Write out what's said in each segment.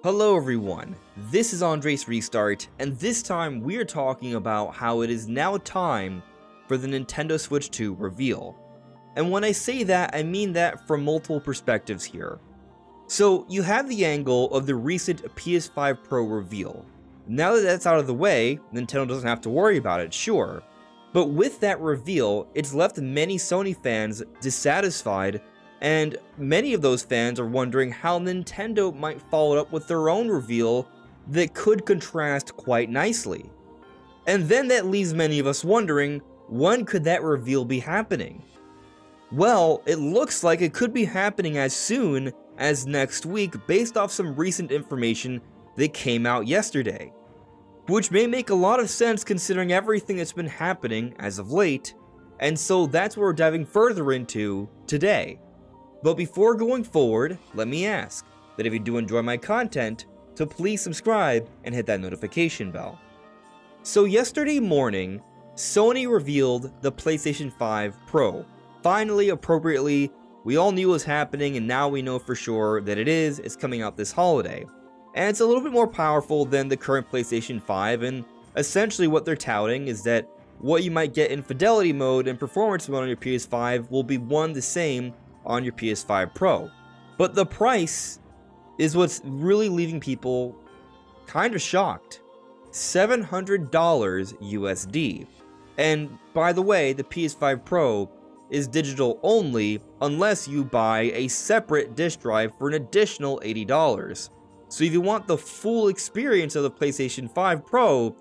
Hello everyone, this is AndresRestart, and this time we are talking about how it is now time for the Nintendo Switch 2 reveal. And when I say that, I mean that from multiple perspectives here. So you have the angle of the recent PS5 Pro reveal. Now that that's out of the way, Nintendo doesn't have to worry about it, sure. But with that reveal, it's left many Sony fans dissatisfied, and many of those fans are wondering how Nintendo might follow up with their own reveal that could contrast quite nicely. And then that leaves many of us wondering, when could that reveal be happening? Well, it looks like it could be happening as soon as next week based off some recent information that came out yesterday. Which may make a lot of sense considering everything that's been happening as of late, and so that's what we're diving further into today. But before going forward, let me ask that if you do enjoy my content, to please subscribe and hit that notification bell. So yesterday morning, Sony revealed the PlayStation 5 Pro. Finally, appropriately, we all knew it was happening and now we know for sure that it's coming out this holiday. And it's a little bit more powerful than the current PlayStation 5, and essentially what they're touting is that what you might get in fidelity mode and performance mode on your PS5 will be the same on your PS5 Pro. But the price is what's really leaving people kind of shocked. $700 USD. And by the way, the PS5 Pro is digital only unless you buy a separate disc drive for an additional $80. So if you want the full experience of the PlayStation 5 Pro,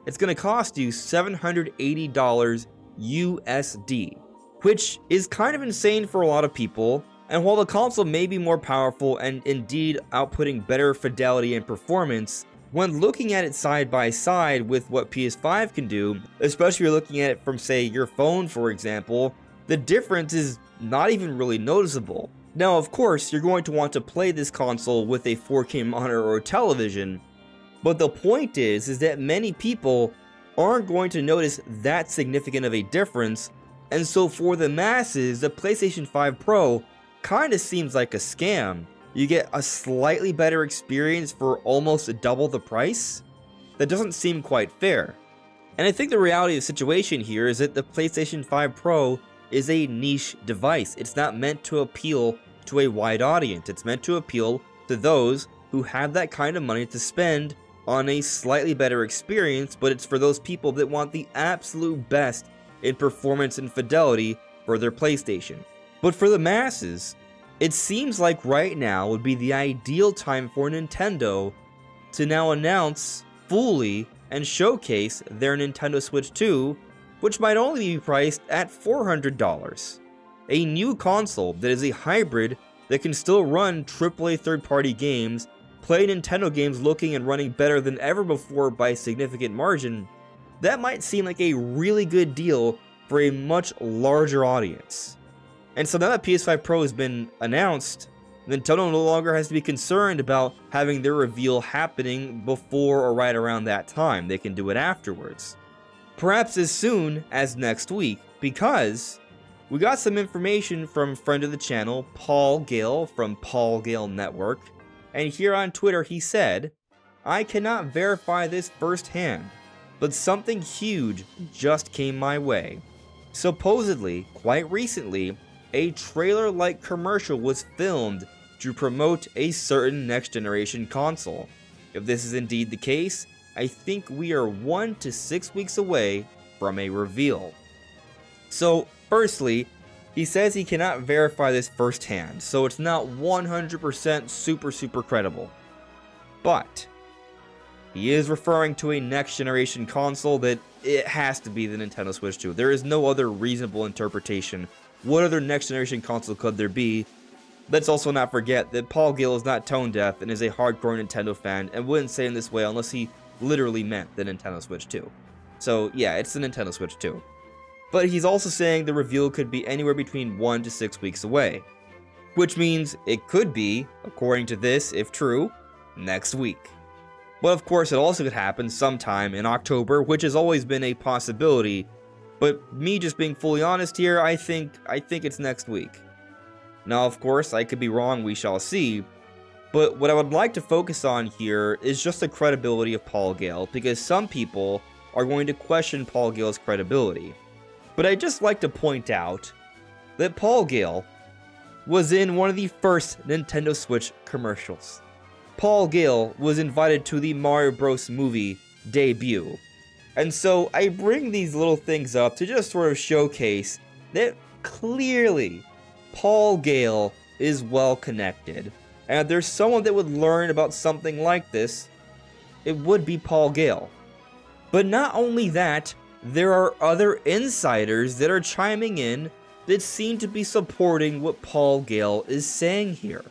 it's going to cost you $780 USD. Which is kind of insane for a lot of people, and while the console may be more powerful and indeed outputting better fidelity and performance, when looking at it side by side with what PS5 can do, especially if you're looking at it from say your phone for example, the difference is not even really noticeable. Now of course you're going to want to play this console with a 4K monitor or television, but the point is that many people aren't going to notice that significant of a difference. And so for the masses, the PlayStation 5 Pro kinda seems like a scam. You get a slightly better experience for almost double the price? That doesn't seem quite fair. And I think the reality of the situation here is that the PlayStation 5 Pro is a niche device. It's not meant to appeal to a wide audience. It's meant to appeal to those who have that kind of money to spend on a slightly better experience, but it's for those people that want the absolute best in performance and fidelity for their PlayStation. But for the masses, it seems like right now would be the ideal time for Nintendo to now announce fully and showcase their Nintendo Switch 2, which might only be priced at $400. A new console that is a hybrid that can still run AAA third-party games, play Nintendo games looking and running better than ever before by a significant margin. That might seem like a really good deal for a much larger audience. And so now that PS5 Pro has been announced, Nintendo no longer has to be concerned about having their reveal happening before or right around that time. They can do it afterwards. Perhaps as soon as next week, because we got some information from friend of the channel, Paul Gale from Paul Gale Network, and here on Twitter he said, "I cannot verify this firsthand, but something huge just came my way. Supposedly, quite recently, a trailer-like commercial was filmed to promote a certain next-generation console. If this is indeed the case, I think we are 1 to 6 weeks away from a reveal." So, firstly, he says he cannot verify this firsthand, so it's not 100% super credible. But he is referring to a next-generation console that it has to be the Nintendo Switch 2. There is no other reasonable interpretation. What other next-generation console could there be? Let's also not forget that Paul Gale is not tone-deaf and is a hardcore Nintendo fan and wouldn't say in this way unless he literally meant the Nintendo Switch 2. So yeah, it's the Nintendo Switch 2. But he's also saying the reveal could be anywhere between 1 to 6 weeks away. Which means it could be, according to this, if true, next week. But of course it also could happen sometime in October, which has always been a possibility, but me just being fully honest here, I think it's next week. Now of course I could be wrong, we shall see, But what I would like to focus on here is just the credibility of Paul Gale, because some people are going to question Paul Gale's credibility. But I'd just like to point out that Paul Gale was in one of the first Nintendo Switch commercials. Paul Gale was invited to the Mario Bros. Movie debut. And so I bring these little things up to just sort of showcase that clearly Paul Gale is well connected. And if there's someone that would learn about something like this, it would be Paul Gale. But not only that, there are other insiders that are chiming in that seem to be supporting what Paul Gale is saying here.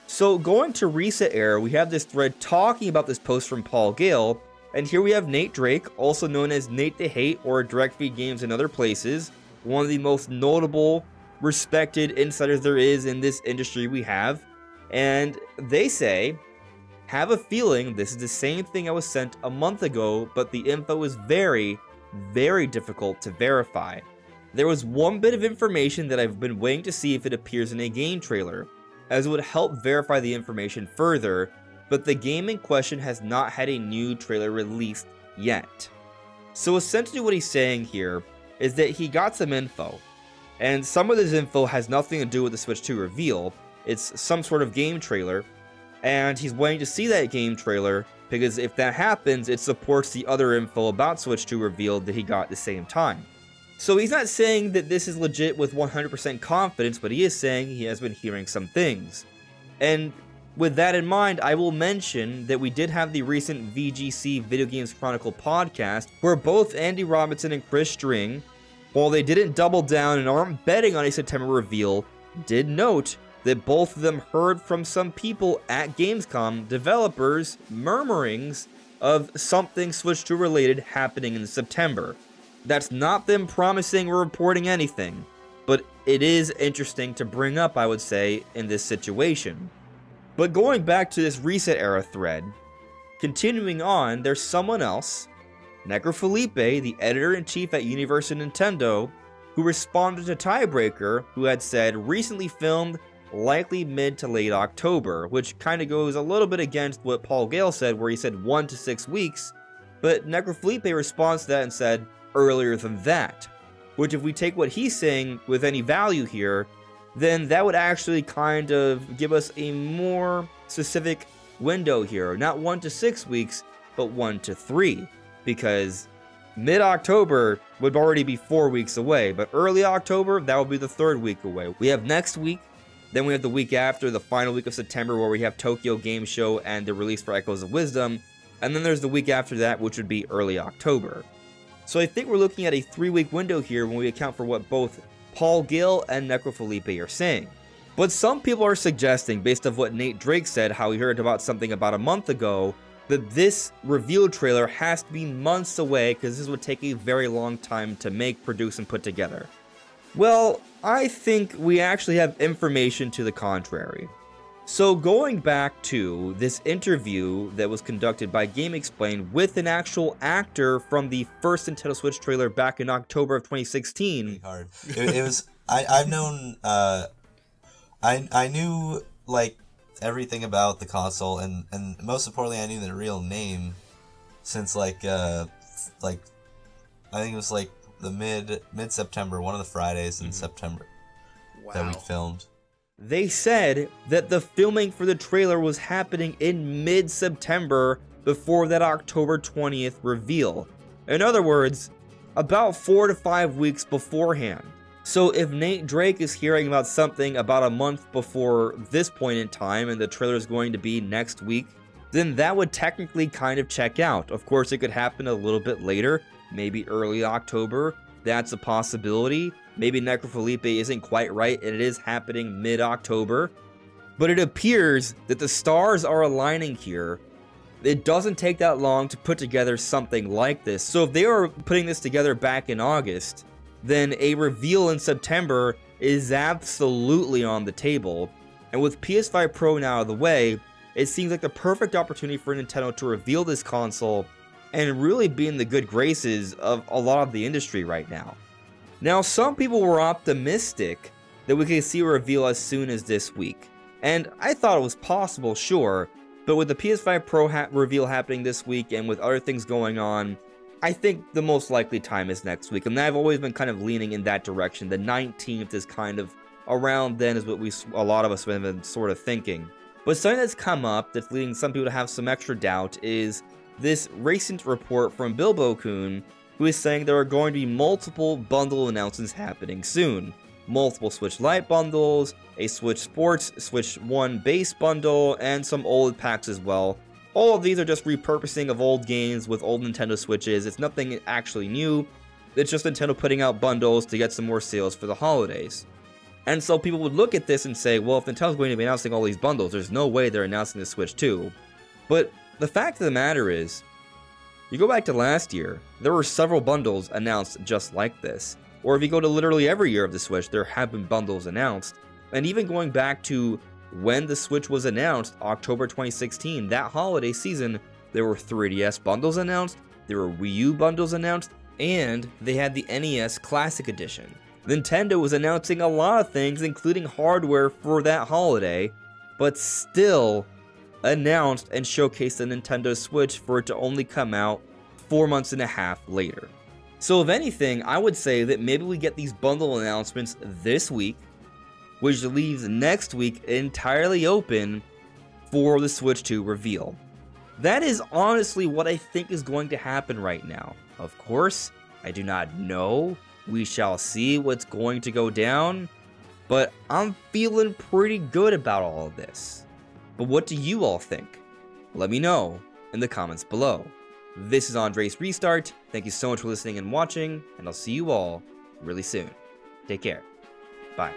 So going to Reset Era, we have this thread talking about this post from Paul Gale, and here we have Nate Drake, also known as Nate the Hate or Direct Feed Games in other places, one of the most notable, respected insiders there is in this industry we have, and they say, have a feeling this is the same thing I was sent a month ago, but the info is very, very difficult to verify. There was one bit of information that I've been waiting to see if it appears in a game trailer, as it would help verify the information further, but the game in question has not had a new trailer released yet. So essentially what he's saying here is that he got some info, and some of this info has nothing to do with the Switch 2 reveal. It's some sort of game trailer, and he's waiting to see that game trailer, because if that happens, it supports the other info about Switch 2 reveal that he got at the same time. So he's not saying that this is legit with 100% confidence, but he is saying he has been hearing some things. And with that in mind, I will mention that we did have the recent VGC Video Games Chronicle podcast, where both Andy Robinson and Chris String, while they didn't double down and aren't betting on a September reveal, did note that both of them heard from some people at Gamescom, developers, murmurings of something Switch 2 related happening in September. That's not them promising or reporting anything, but it is interesting to bring up, I would say, in this situation. But going back to this Reset Era thread, continuing on, there's someone else, Necrofelipe, the editor-in-chief at Universal Nintendo, who responded to Tiebreaker, who had said recently filmed, likely mid to late October, which kind of goes a little bit against what Paul Gale said, where he said 1 to 6 weeks, but Necrofelipe responds to that and said earlier than that, which if we take what he's saying with any value here, then that would actually kind of give us a more specific window here, not 1 to 6 weeks, but 1 to 3, because mid-October would already be 4 weeks away, but early October, that would be the 3rd week away. We have next week, then we have the week after, the final week of September, where we have Tokyo Game Show and the release for Echoes of Wisdom, and then there's the week after that, which would be early October. So I think we're looking at a 3-week window here when we account for what both Paul Gale and Necrofelipe are saying. But some people are suggesting, based on what Nate Drake said, how he heard about something about a month ago, that this reveal trailer has to be months away because this would take a very long time to make, produce, and put together. Well, I think we actually have information to the contrary. So going back to this interview that was conducted by GameXplain with an actual actor from the first Nintendo Switch trailer back in October of 2016. Really hard. It was. I've known. I knew like everything about the console, and most importantly, I knew the real name since like I think it was like the mid September, one of the Fridays in September that we filmed. They said that the filming for the trailer was happening in mid-September before that October 20th reveal. In other words, about 4 to 5 weeks beforehand. So if Nate Drake is hearing about something about a month before this point in time and the trailer is going to be next week, then that would technically kind of check out. Of course, it could happen a little bit later, maybe early October. That's a possibility. Maybe Necrofelipe isn't quite right and it is happening mid-October. But it appears that the stars are aligning here. It doesn't take that long to put together something like this. So if they were putting this together back in August, then a reveal in September is absolutely on the table. And with PS5 Pro now out of the way, it seems like the perfect opportunity for Nintendo to reveal this console and really be in the good graces of a lot of the industry right now. Now, some people were optimistic that we could see a reveal as soon as this week. And I thought it was possible, sure, but with the PS5 Pro reveal happening this week and with other things going on, I think the most likely time is next week. And I've always been kind of leaning in that direction. The 19th is kind of around then is what a lot of us have been sort of thinking. But something that's come up that's leading some people to have some extra doubt is this recent report from Bilbo-kun, who is saying there are going to be multiple bundle announcements happening soon. Multiple Switch Lite bundles, a Switch Sports, Switch 1 base bundle, and some OLED packs as well. All of these are just repurposing of old games with old Nintendo Switches. It's nothing actually new. It's just Nintendo putting out bundles to get some more sales for the holidays. And so people would look at this and say, well, if Nintendo's going to be announcing all these bundles, there's no way they're announcing the Switch 2. But the fact of the matter is, you go back to last year, there were several bundles announced just like this. Or if you go to literally every year of the Switch, there have been bundles announced. And even going back to when the Switch was announced, October 2016, that holiday season, there were 3DS bundles announced, there were Wii U bundles announced, and they had the NES Classic Edition. Nintendo was announcing a lot of things, including hardware for that holiday, but still announced and showcased the Nintendo Switch for it to only come out 4.5 months later. So if anything, I would say that maybe we get these bundle announcements this week, which leaves next week entirely open for the Switch 2 reveal. That is honestly what I think is going to happen right now. Of course, I do not know. We shall see what's going to go down, but I'm feeling pretty good about all of this. But what do you all think? Let me know in the comments below. This is AndresRestart. Thank you so much for listening and watching, and I'll see you all really soon. Take care. Bye.